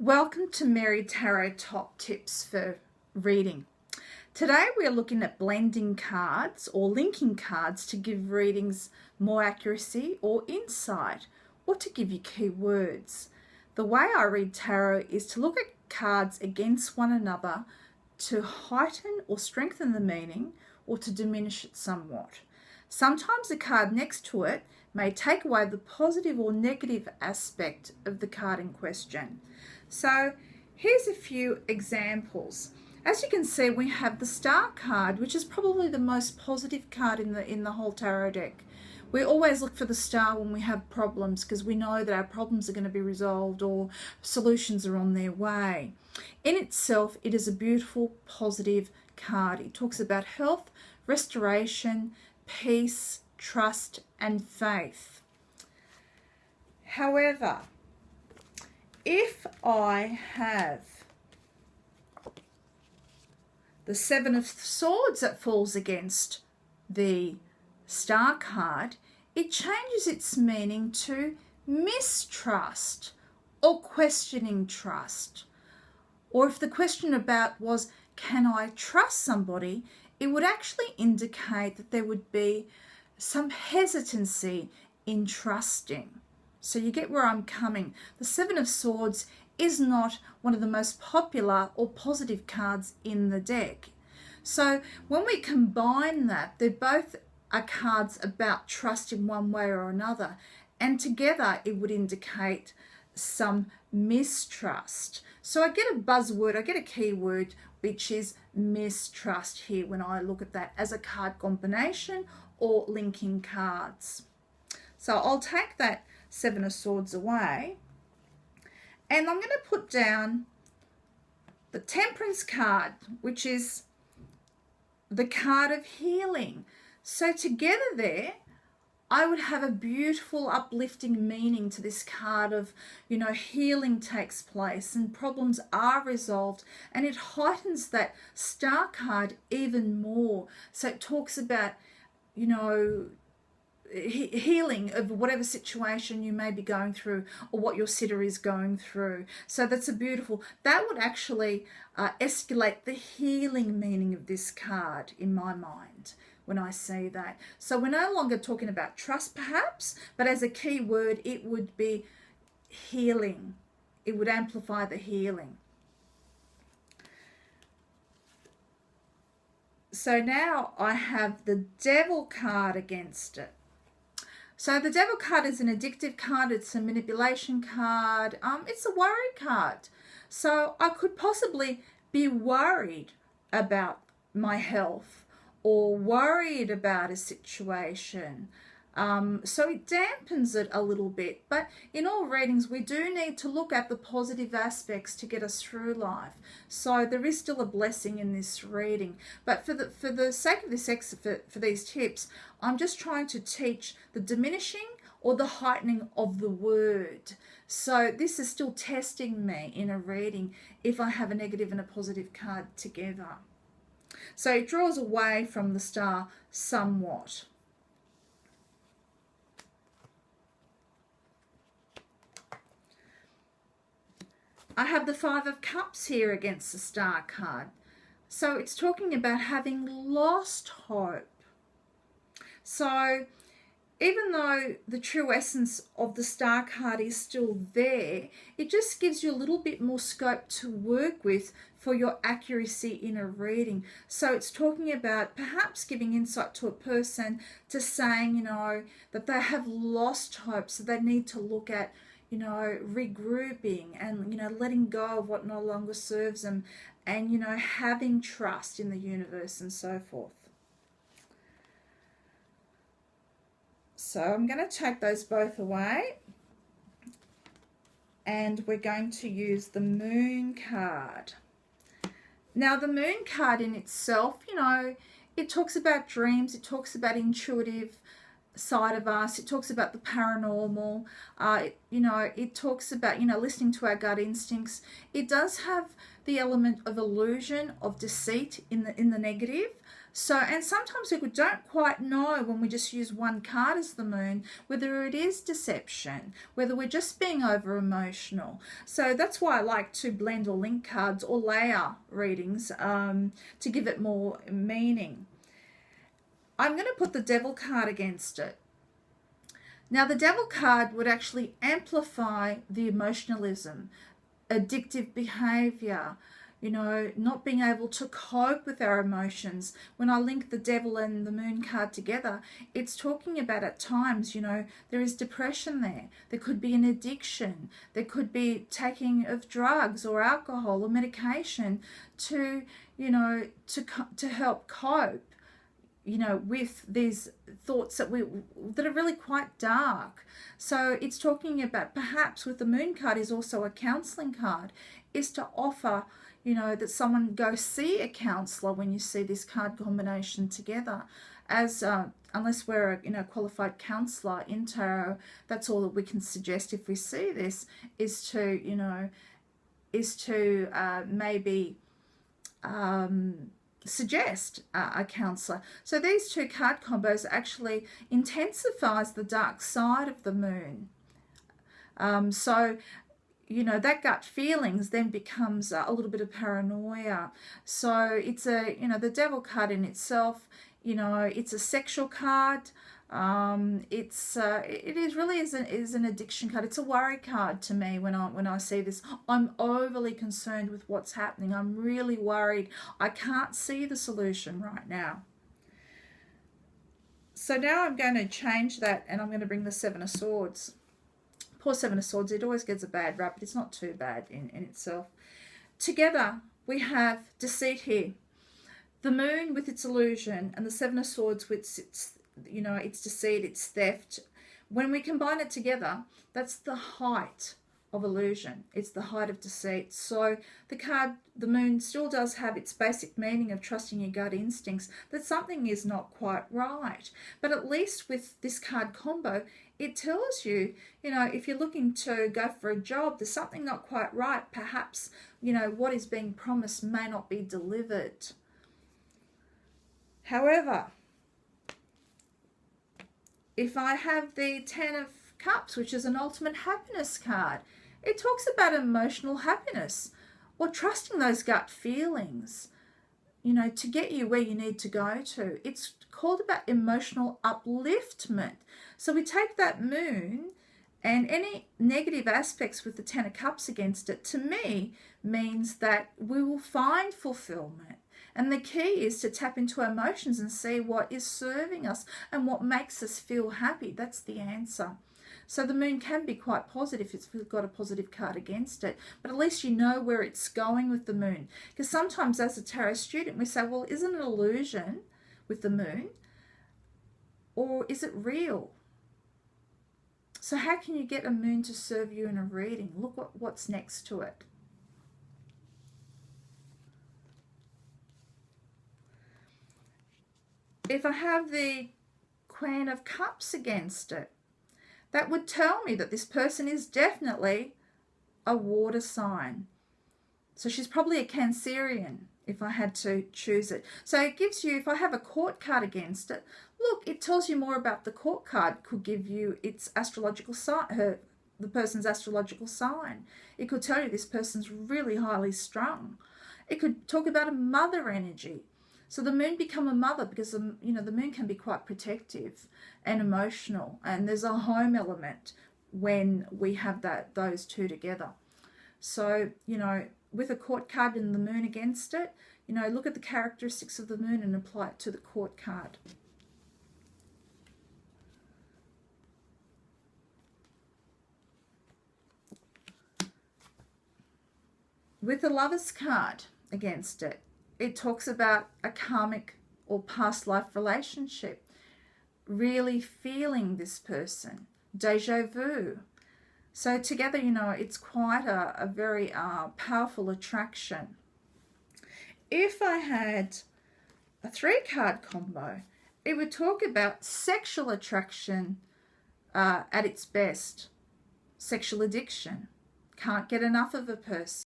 Welcome to Mary Tarot Top Tips for Reading. Today we are looking at blending cards or linking cards to give readings more accuracy or insight, or to give you key words. The way I read tarot is to look at cards against one another to heighten or strengthen the meaning or to diminish it somewhat. Sometimes the card next to it may take away the positive or negative aspect of the card in question. So here's a few examples. As you can see, we have the Star card, which is probably the most positive card in the whole tarot deck. We always look for the Star when we have problems because we know that our problems are going to be resolved or solutions are on their way. In itself, it is a beautiful, positive card. It talks about health, restoration, peace, trust, and faith. However, if I have the Seven of Swords that falls against the Star card, it changes its meaning to mistrust or questioning trust. Or if the question about was, can I trust somebody, it would actually indicate that there would be some hesitancy in trusting. So you get where I'm coming. The Seven of Swords is not one of the most popular or positive cards in the deck. So when we combine that, they both are cards about trust in one way or another. And together it would indicate some mistrust. So I get a buzzword, I get a keyword, which is mistrust here when I look at that as a card combination or linking cards. So I'll take that Seven of Swords away, and I'm going to put down the Temperance card, which is the card of healing. So together there, I would have a beautiful uplifting meaning to this card of, healing takes place and problems are resolved, and it heightens that Star card even more. So it talks about, healing of whatever situation you may be going through or what your sitter is going through. So that's that would actually escalate the healing meaning of this card in my mind when I see that. So we're no longer talking about trust perhaps, but as a key word it would be healing. It would amplify the healing. So now I have the Devil card against it. So the Devil card is an addictive card, it's a manipulation card, it's a worry card. So I could possibly be worried about my health or worried about a situation. So it dampens it a little bit. But in all readings, we do need to look at the positive aspects to get us through life. So there is still a blessing in this reading. But for the sake of this for these tips, I'm just trying to teach the diminishing or the heightening of the word. So this is still testing me in a reading if I have a negative and a positive card together. So it draws away from the Star somewhat. I have the Five of Cups here against the Star card. So it's talking about having lost hope. So even though the true essence of the Star card is still there, it just gives you a little bit more scope to work with for your accuracy in a reading. So it's talking about perhaps giving insight to a person, to saying, that they have lost hope, so they need to look at regrouping and, letting go of what no longer serves them and, having trust in the universe and so forth. So I'm going to take those both away, and we're going to use the Moon card. Now the Moon card in itself, it talks about dreams, it talks about intuitive side of us, it talks about the paranormal, it talks about listening to our gut instincts. It does have the element of illusion, of deceit in the negative. So, and sometimes we don't quite know when we just use one card as the moon, whether it is deception, whether we're just being over emotional. So that's why I like to blend or link cards or layer readings to give it more meaning. I'm going to put the Devil card against it. Now, the Devil card would actually amplify the emotionalism, addictive behavior, not being able to cope with our emotions. When I link the Devil and the Moon card together, it's talking about at times, there is depression there. There could be an addiction. There could be taking of drugs or alcohol or medication to help cope, with these thoughts that are really quite dark. So it's talking about, perhaps with the Moon card is also a counseling card, is to offer, that someone go see a counselor when you see this card combination together. As unless we're a qualified counselor in tarot, that's all that we can suggest if we see this, is to maybe suggest a counselor. So these two card combos actually intensifies the dark side of the moon. So that gut feelings then becomes a little bit of paranoia. So it's the Devil card in itself, it's a sexual card. It is an addiction card. It's a worry card to me when I see this. I'm overly concerned with what's happening. I'm really worried. I can't see the solution right now. So now I'm going to change that, and I'm going to bring the Seven of Swords. Poor Seven of Swords, it always gets a bad rap, but it's not too bad in itself. Together we have deceit here. The moon with its illusion and the Seven of Swords with its it's deceit, it's theft. When we combine it together, that's the height of illusion. It's the height of deceit. So the card, the moon, still does have its basic meaning of trusting your gut instincts, that something is not quite right. But at least with this card combo, it tells you, if you're looking to go for a job, there's something not quite right. Perhaps, what is being promised may not be delivered. However, if I have the Ten of Cups, which is an ultimate happiness card, it talks about emotional happiness or trusting those gut feelings, to get you where you need to go to. It's called about emotional upliftment. So we take that moon and any negative aspects with the Ten of Cups against it, to me, means that we will find fulfillment. And the key is to tap into our emotions and see what is serving us and what makes us feel happy. That's the answer. So the moon can be quite positive if it's got a positive card against it, but at least you know where it's going with the moon. Because sometimes as a tarot student, we say, well, isn't it an illusion with the moon? Or is it real? So how can you get a moon to serve you in a reading? Look what's next to it. If I have the Queen of Cups against it, that would tell me that this person is definitely a water sign. So she's probably a Cancerian if I had to choose it. So it gives you, if I have a Court card against it, look, it tells you more about the Court card. Could give you its astrological sign, the person's astrological sign. It could tell you this person's really highly strung. It could talk about a mother energy. So the moon become a mother because the moon can be quite protective and emotional, and there's a home element when we have those two together. So with a Court card and the moon against it, look at the characteristics of the moon and apply it to the Court card. With the Lovers card against it, it talks about a karmic or past life relationship, really feeling this person, déjà vu. So together, it's quite a very powerful attraction. If I had a 3-card combo, it would talk about sexual attraction at its best, sexual addiction, can't get enough of a person.